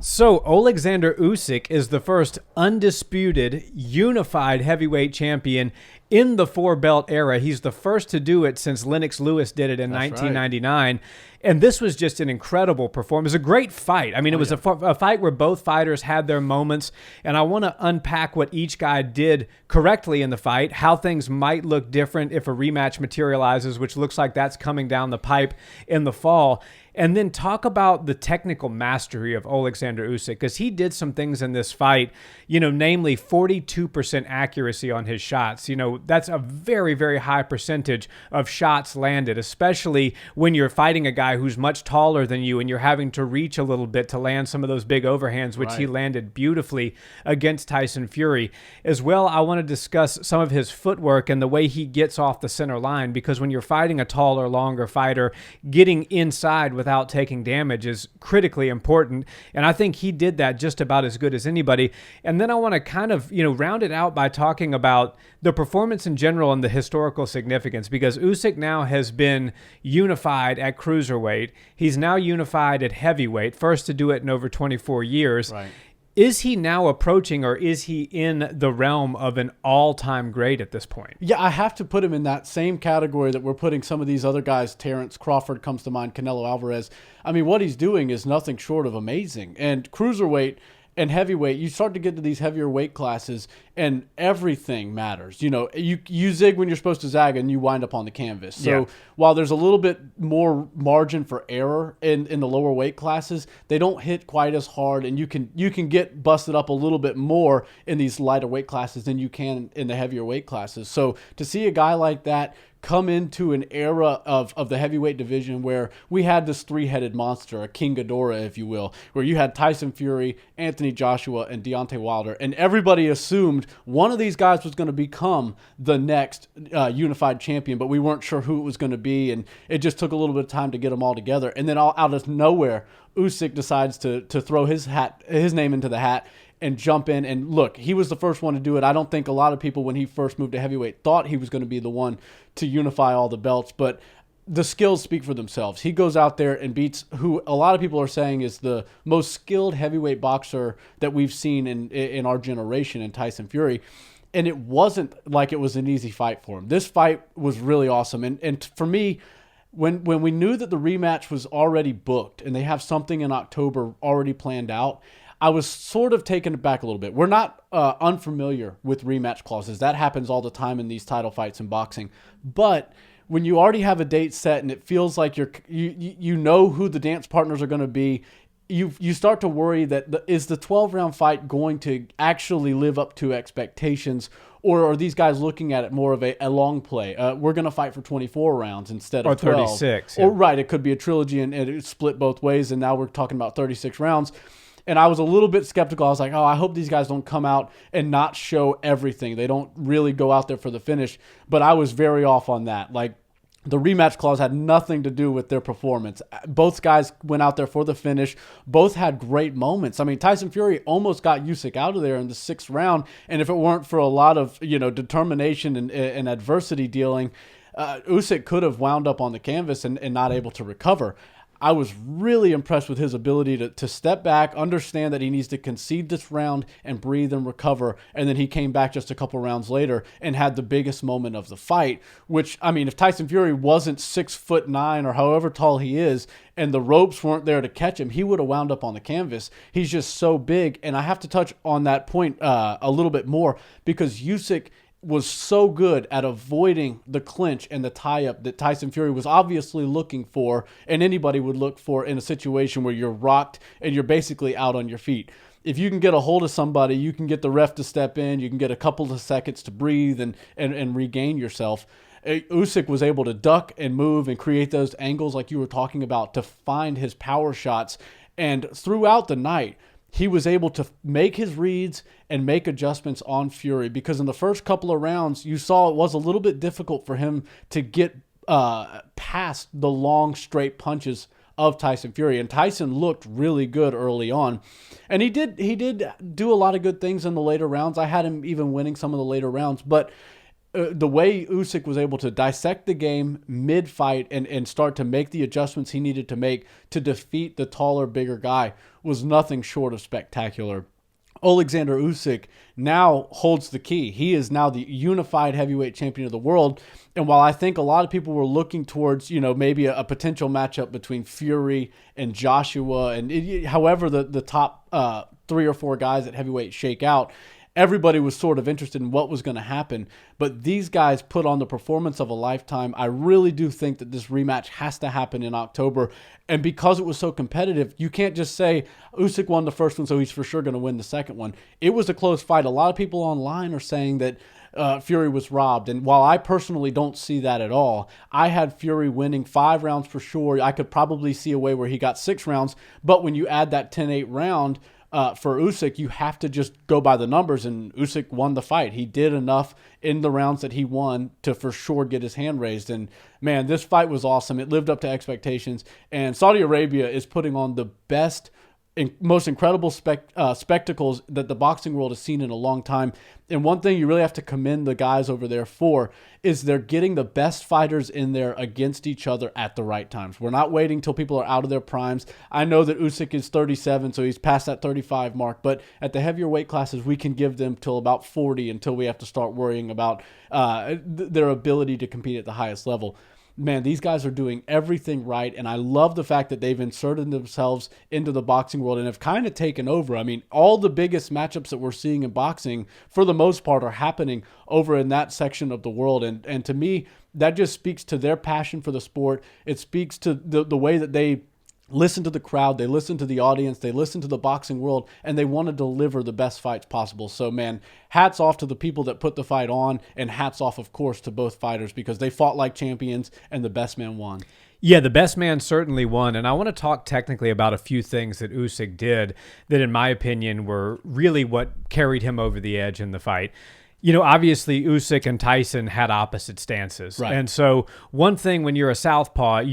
So, Oleksandr Usyk is the first undisputed, unified heavyweight champion in the four-belt era. He's the first to do it since Lennox Lewis did it in That's 1999. Right. And this was just an incredible performance. It was a great fight. I mean, it was a fight where both fighters had their moments. And I want to unpack what each guy did correctly in the fight, how things might look different if a rematch materializes, which looks like that's coming down the pipe in the fall. And then talk about the technical mastery of Oleksandr Usyk, because he did some things in this fight, namely 42% accuracy on his shots. That's a very, very high percentage of shots landed, especially when you're fighting a guy who's much taller than you and you're having to reach a little bit to land some of those big overhands, which he landed beautifully against Tyson Fury. As well, I want to discuss some of his footwork and the way he gets off the center line, because when you're fighting a taller, longer fighter, getting inside without taking damage is critically important. And I think he did that just about as good as anybody. And then I want to kind of, round it out by talking about the performance in general and the historical significance, because Usyk now has been unified at cruiserweight. He's now unified at heavyweight, first to do it in over 24 years. Right. Is he now approaching, or is he in the realm of an all-time great at this point? Yeah, I have to put him in that same category that we're putting some of these other guys. Terrence Crawford comes to mind, Canelo Alvarez. I mean, what he's doing is nothing short of amazing. And cruiserweight and heavyweight, you start to get to these heavier weight classes, and everything matters. You zig when you're supposed to zag, and you wind up on the canvas. So while there's a little bit more margin for error in the lower weight classes, they don't hit quite as hard, and you can get busted up a little bit more in these lighter weight classes than you can in the heavier weight classes. So to see a guy like that come into an era of the heavyweight division where we had this three-headed monster, a King Ghidorah, if you will, where you had Tyson Fury, Anthony Joshua, and Deontay Wilder, and everybody assumed one of these guys was going to become the next unified champion, but we weren't sure who it was going to be, and it just took a little bit of time to get them all together. And then all out of nowhere, Usyk decides to throw his name into the hat and jump in. And look, he was the first one to do it. I don't think a lot of people, when he first moved to heavyweight, thought he was going to be the one to unify all the belts, but the skills speak for themselves. He goes out there and beats who a lot of people are saying is the most skilled heavyweight boxer that we've seen in our generation, in Tyson Fury. And it wasn't like it was an easy fight for him. This fight was really awesome. And for me, when we knew that the rematch was already booked and they have something in October already planned out, I was sort of taken aback a little bit. We're not unfamiliar with rematch clauses. That happens all the time in these title fights in boxing. But when you already have a date set and it feels like you know who the dance partners are going to be, you start to worry that is the 12-round fight going to actually live up to expectations, or are these guys looking at it more of a long play? We're going to fight for 24 rounds instead of 12. Or 36. Yeah. Or right, it could be a trilogy and it's split both ways, and now we're talking about 36 rounds. And I was a little bit skeptical. I was like, I hope these guys don't come out and not show everything. They don't really go out there for the finish. But I was very off on that. Like, the rematch clause had nothing to do with their performance. Both guys went out there for the finish. Both had great moments. I mean, Tyson Fury almost got Usyk out of there in the 6th round. And if it weren't for a lot of determination and adversity dealing, Usyk could have wound up on the canvas and not able to recover. I was really impressed with his ability to step back, understand that he needs to concede this round and breathe and recover. And then he came back just a couple rounds later and had the biggest moment of the fight, which, I mean, if Tyson Fury wasn't 6'9" or however tall he is, and the ropes weren't there to catch him, he would have wound up on the canvas. He's just so big. And I have to touch on that point a little bit more, because Usyk was so good at avoiding the clinch and the tie-up that Tyson Fury was obviously looking for, and anybody would look for in a situation where you're rocked and you're basically out on your feet. If you can get a hold of somebody, you can get the ref to step in, you can get a couple of seconds to breathe and regain yourself. Usyk was able to duck and move and create those angles like you were talking about to find his power shots. And throughout the night, he was able to make his reads and make adjustments on Fury, because in the first couple of rounds, you saw it was a little bit difficult for him to get past the long, straight punches of Tyson Fury. And Tyson looked really good early on. And he did do a lot of good things in the later rounds. I had him even winning some of the later rounds. But the way Usyk was able to dissect the game mid-fight and start to make the adjustments he needed to make to defeat the taller, bigger guy was nothing short of spectacular. Oleksandr Usyk now holds the key. He is now the unified heavyweight champion of the world. And while I think a lot of people were looking towards, maybe a potential matchup between Fury and Joshua, and however the top 3 or 4 guys at heavyweight shake out, everybody was sort of interested in what was going to happen. But these guys put on the performance of a lifetime. I really do think that this rematch has to happen in October. And because it was so competitive, you can't just say Usyk won the first one, so he's for sure going to win the second one. It was a close fight. A lot of people online are saying that Fury was robbed. And while I personally don't see that at all, I had Fury winning 5 rounds for sure. I could probably see a way where he got 6 rounds. But when you add that 10-8 round, for Usyk, you have to just go by the numbers, and Usyk won the fight. He did enough in the rounds that he won to for sure get his hand raised. And man, this fight was awesome. It lived up to expectations, and Saudi Arabia is putting on the best and most incredible spectacles that the boxing world has seen in a long time. And one thing you really have to commend the guys over there for is they're getting the best fighters in there against each other at the right times. We're not waiting till people are out of their primes. I know that Usyk is 37, so he's past that 35 mark. But at the heavier weight classes, we can give them till about 40 until we have to start worrying about their ability to compete at the highest level. Man, these guys are doing everything right, and I love the fact that they've inserted themselves into the boxing world and have kind of taken over. I mean, all the biggest matchups that we're seeing in boxing, for the most part, are happening over in that section of the world, and to me, that just speaks to their passion for the sport. It speaks to the way that they listen to the crowd, they listen to the audience, they listen to the boxing world, and they want to deliver the best fights possible. So, man, hats off to the people that put the fight on, and hats off, of course, to both fighters because they fought like champions, and the best man won. Yeah, the best man certainly won, and I want to talk technically about a few things that Usyk did that, in my opinion, were really what carried him over the edge in the fight. Obviously, Usyk and Tyson had opposite stances. Right. And so one thing when you're a southpaw,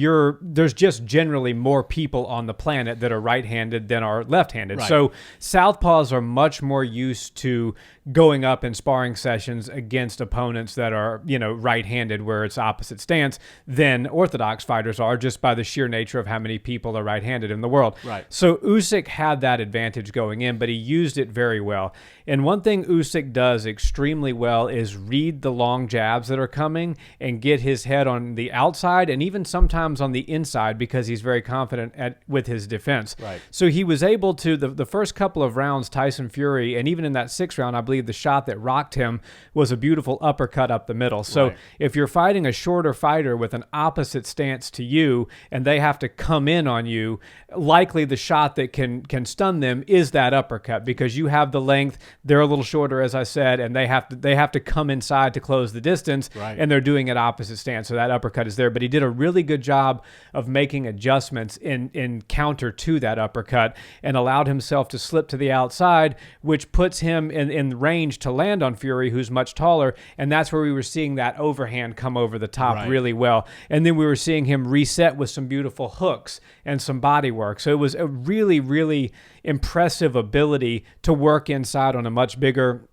there's just generally more people on the planet that are right-handed than are left-handed. Right. So southpaws are much more used to going up in sparring sessions against opponents that are, right-handed where it's opposite stance than orthodox fighters are, just by the sheer nature of how many people are right-handed in the world. Right. So Usyk had that advantage going in, but he used it very well. And one thing Usyk does extremely well is read the long jabs that are coming and get his head on the outside and even sometimes on the inside because he's very confident with his defense. Right. So he was able to, the first couple of rounds, Tyson Fury, and even in that 6th round, I believe the shot that rocked him was a beautiful uppercut up the middle. So right. If you're fighting a shorter fighter with an opposite stance to you and they have to come in on you, likely the shot that can stun them is that uppercut because you have the length. They're a little shorter, as I said, and they have to come inside to close the distance, right. and they're doing it opposite stance, so that uppercut is there. But he did a really good job of making adjustments in counter to that uppercut and allowed himself to slip to the outside, which puts him in range to land on Fury, who's much taller, and that's where we were seeing that overhand come over the top right. really well. And then we were seeing him reset with some beautiful hooks and some body work. So it was a really, really impressive ability to work inside on a much bigger,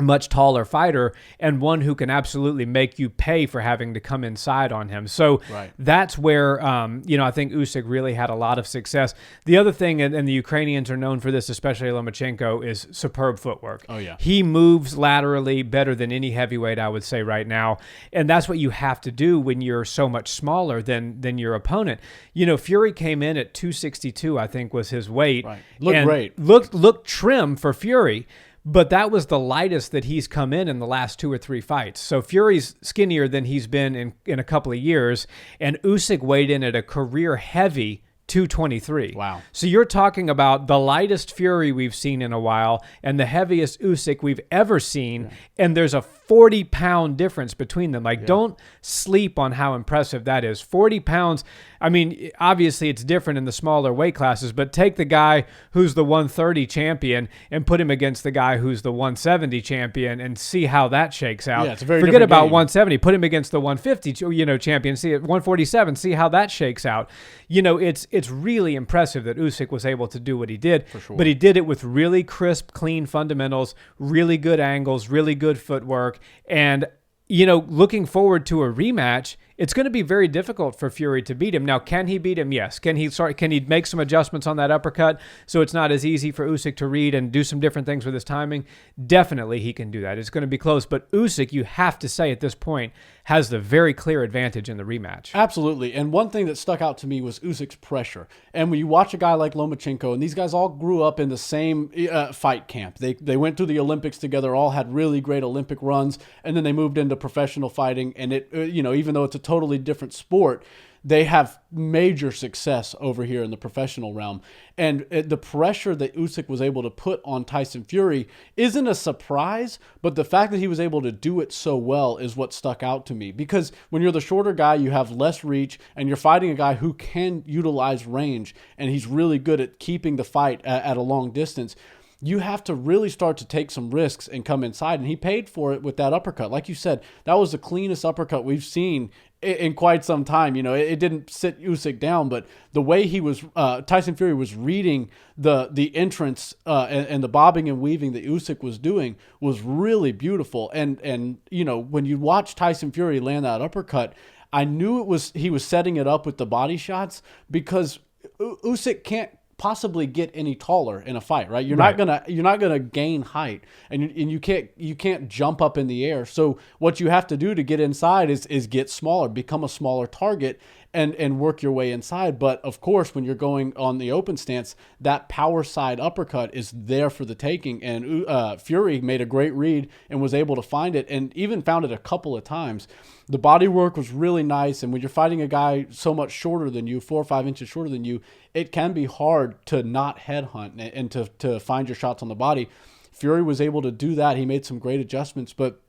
much taller fighter, and one who can absolutely make you pay for having to come inside on him. So right. that's where, I think Usyk really had a lot of success. The other thing, and the Ukrainians are known for this, especially Lomachenko, is superb footwork. Oh, yeah. He moves laterally better than any heavyweight, I would say, right now. And that's what you have to do when you're so much smaller than your opponent. Fury came in at 262, I think was his weight. Right. Looked great. Looked trim for Fury. But that was the lightest that he's come in the last 2 or 3 fights. So Fury's skinnier than he's been in a couple of years, and Usyk weighed in at a career heavy 223. Wow. So you're talking about the lightest Fury we've seen in a while and the heaviest Usyk we've ever seen, and there's a 40-pound difference between them. Don't sleep on how impressive that is. 40 pounds, I mean, obviously it's different in the smaller weight classes, but take the guy who's the 130 champion and put him against the guy who's the 170 champion and see how that shakes out. Yeah, it's a very Forget different about game. 170. Put him against the 150, champion. See at 147. See how that shakes out. It's really impressive that Usyk was able to do what he did. For sure. But he did it with really crisp, clean fundamentals, really good angles, really good footwork, and looking forward to a rematch, it's going to be very difficult for Fury to beat him. Now, can he beat him? Yes. Can he make some adjustments on that uppercut so it's not as easy for Usyk to read and do some different things with his timing? Definitely he can do that. It's going to be close. But Usyk, you have to say at this point, has the very clear advantage in the rematch. Absolutely. And one thing that stuck out to me was Usyk's pressure. And when you watch a guy like Lomachenko, and these guys all grew up in the same fight camp. They went through the Olympics together, all had really great Olympic runs, and then they moved into professional fighting. And it, even though it's a totally different sport, they have major success over here in the professional realm. And the pressure that Usyk was able to put on Tyson Fury isn't a surprise, but the fact that he was able to do it so well is what stuck out to me. Because when you're the shorter guy, you have less reach, and you're fighting a guy who can utilize range, and he's really good at keeping the fight at a long distance. You have to really start to take some risks and come inside. And he paid for it with that uppercut. Like you said, that was the cleanest uppercut we've seen in quite some time. It didn't sit Usyk down, but the way he was, Tyson Fury was reading the entrance and the bobbing and weaving that Usyk was doing was really beautiful. And when you watch Tyson Fury land that uppercut, I knew he was setting it up with the body shots, because Usyk can't possibly get any taller in a fight, right? You're not gonna gain height, and you can't jump up in the air. So what you have to do to get inside is get smaller, become a smaller target, and work your way inside. But of course, when you're going on the open stance, that power side uppercut is there for the taking. And Fury made a great read and was able to find it, and even found it a couple of times. The body work was really nice, and when you're fighting a guy so much shorter than you, 4 or 5 inches shorter than you, it can be hard to not headhunt and to find your shots on the body. Fury was able to do that. He made some great adjustments, but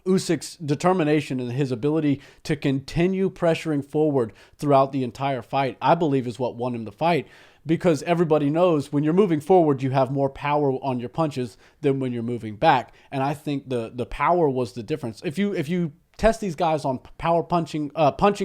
Usyk's determination and his ability to continue pressuring forward throughout the entire fight, I believe, is what won him the fight. Because everybody knows when you're moving forward, you have more power on your punches than when you're moving back. And I think the power was the difference. If you test these guys on punching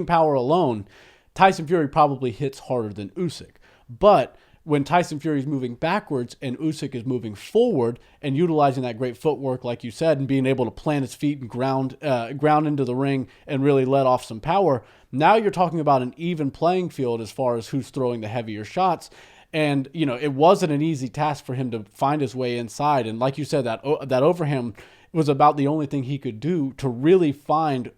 power alone, Tyson Fury probably hits harder than Usyk. But when Tyson Fury is moving backwards and Usyk is moving forward and utilizing that great footwork, like you said, and being able to plant his feet and ground into the ring and really let off some power, now you're talking about an even playing field as far as who's throwing the heavier shots. And, it wasn't an easy task for him to find his way inside. And like you said, that overhand was about the only thing he could do to really find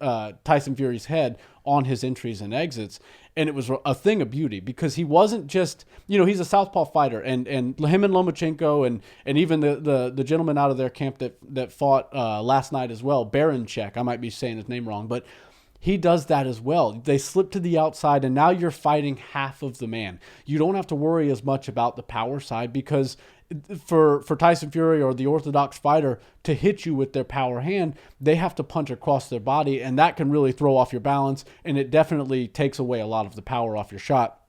Tyson Fury's head on his entries and exits. And it was a thing of beauty, because he wasn't just, he's a southpaw fighter, and him and Lomachenko and even the gentleman out of their camp that fought last night as well, Baranchek, I might be saying his name wrong, but he does that as well. They slip to the outside, and now you're fighting half of the man. You don't have to worry as much about the power side, because for Tyson Fury or the orthodox fighter to hit you with their power hand, they have to punch across their body, and that can really throw off your balance, and it definitely takes away a lot of the power off your shot.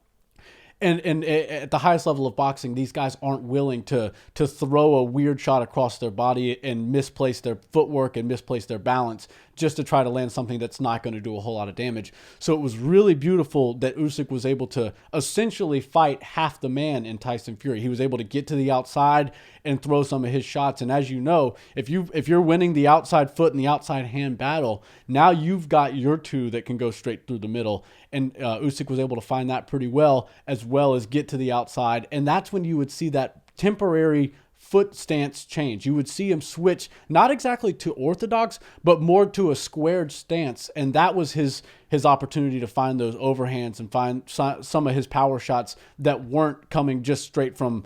And at the highest level of boxing, these guys aren't willing to throw a weird shot across their body and misplace their footwork and misplace their balance just to try to land something that's not going to do a whole lot of damage. So it was really beautiful that Usyk was able to essentially fight half the man in Tyson Fury. He was able to get to the outside and throw some of his shots. And as you know, if you're winning the outside foot and the outside hand battle, now you've got your two that can go straight through the middle. And Usyk was able to find that pretty well as get to the outside. And that's when you would see that temporary foot stance change. You would see him switch, not exactly to orthodox, but more to a squared stance. And that was his opportunity to find those overhands and find some of his power shots that weren't coming just straight from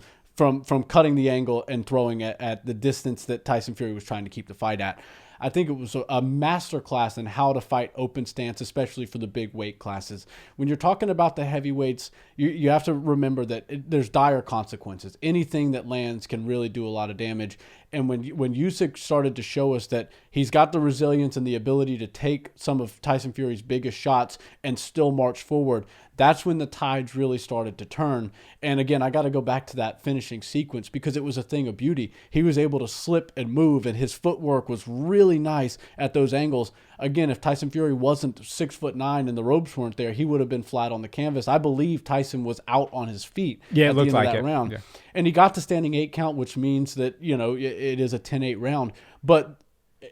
cutting the angle and throwing at the distance that Tyson Fury was trying to keep the fight at. I think it was a masterclass in how to fight open stance, especially for the big weight classes. When you're talking about the heavyweights, you have to remember that there's dire consequences. Anything that lands can really do a lot of damage. And when Usyk started to show us that he's got the resilience and the ability to take some of Tyson Fury's biggest shots and still march forward, that's when the tides really started to turn. And again, I got to go back to that finishing sequence, because it was a thing of beauty. He was able to slip and move, and his footwork was really nice at those angles. Again, if Tyson Fury wasn't 6'9" and the ropes weren't there, he would have been flat on the canvas. I believe Tyson was out on his feet at the end of that round. Yeah. And he got the standing 8 count, which means that, it is a 10-8 round. But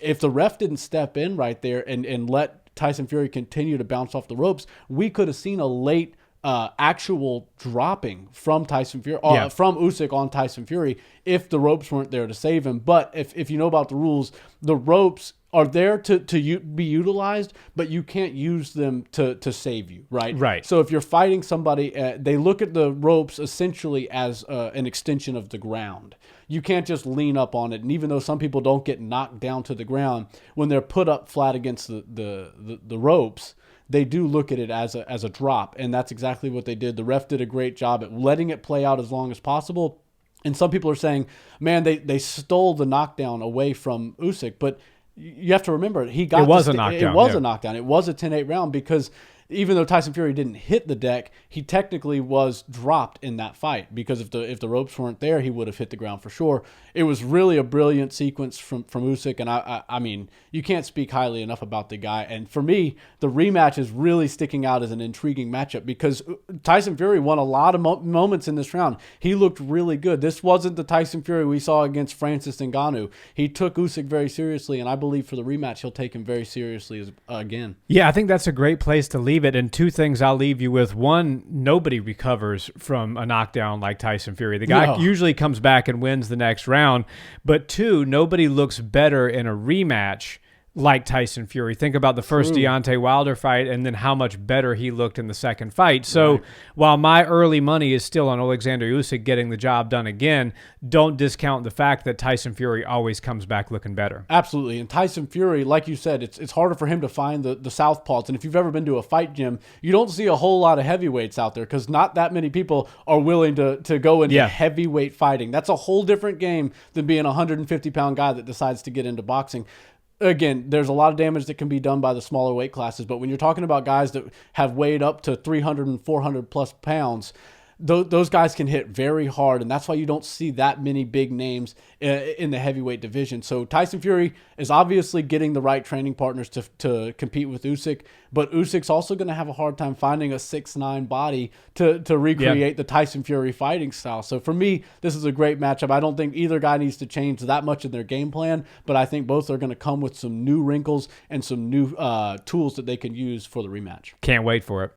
if the ref didn't step in right there and let Tyson Fury continue to bounce off the ropes, we could have seen a late actual dropping from Tyson Fury, from Usyk on Tyson Fury, if the ropes weren't there to save him. But if you know about the rules, the ropes are there to be utilized, but you can't use them to save you, right? Right. So if you're fighting somebody, they look at the ropes essentially as an extension of the ground. You can't just lean up on it. And even though some people don't get knocked down to the ground, when they're put up flat against the ropes, they do look at it as a drop, and that's exactly what they did. The ref did a great job at letting it play out as long as possible. And some people are saying, man, they stole the knockdown away from Usyk, but you have to remember, it was a knockdown. It was a knockdown. It was a 10-8 round, because even though Tyson Fury didn't hit the deck, he technically was dropped in that fight, because if the ropes weren't there, he would have hit the ground for sure. It was really a brilliant sequence from Usyk, and I mean, you can't speak highly enough about the guy. And for me, the rematch is really sticking out as an intriguing matchup, because Tyson Fury won a lot of moments in this round. He looked really good. This wasn't the Tyson Fury we saw against Francis Ngannou. He took Usyk very seriously, and I believe for the rematch, he'll take him very seriously again. Yeah, I think that's a great place to leave it. And two things I'll leave you with. One, nobody recovers from a knockdown like Tyson Fury. The guy usually comes back and wins the next round. But two, nobody looks better in a rematch like Tyson Fury. Think about the first Deontay Wilder fight and then how much better he looked in the second fight. So while my early money is still on Oleksandr Usyk getting the job done again, don't discount the fact that Tyson Fury always comes back looking better. Absolutely. And Tyson Fury, like you said, it's harder for him to find the southpaws. And if you've ever been to a fight gym, you don't see a whole lot of heavyweights out there, because not that many people are willing to go into heavyweight fighting. That's a whole different game than being a 150-pound guy that decides to get into boxing. Again, there's a lot of damage that can be done by the smaller weight classes, but when you're talking about guys that have weighed up to 300 and 400 plus pounds, those guys can hit very hard, and that's why you don't see that many big names in the heavyweight division. So Tyson Fury is obviously getting the right training partners to compete with Usyk, but Usyk's also going to have a hard time finding a 6'9" body to recreate the Tyson Fury fighting style. So for me, this is a great matchup. I don't think either guy needs to change that much in their game plan, but I think both are going to come with some new wrinkles and some new tools that they can use for the rematch. Can't wait for it.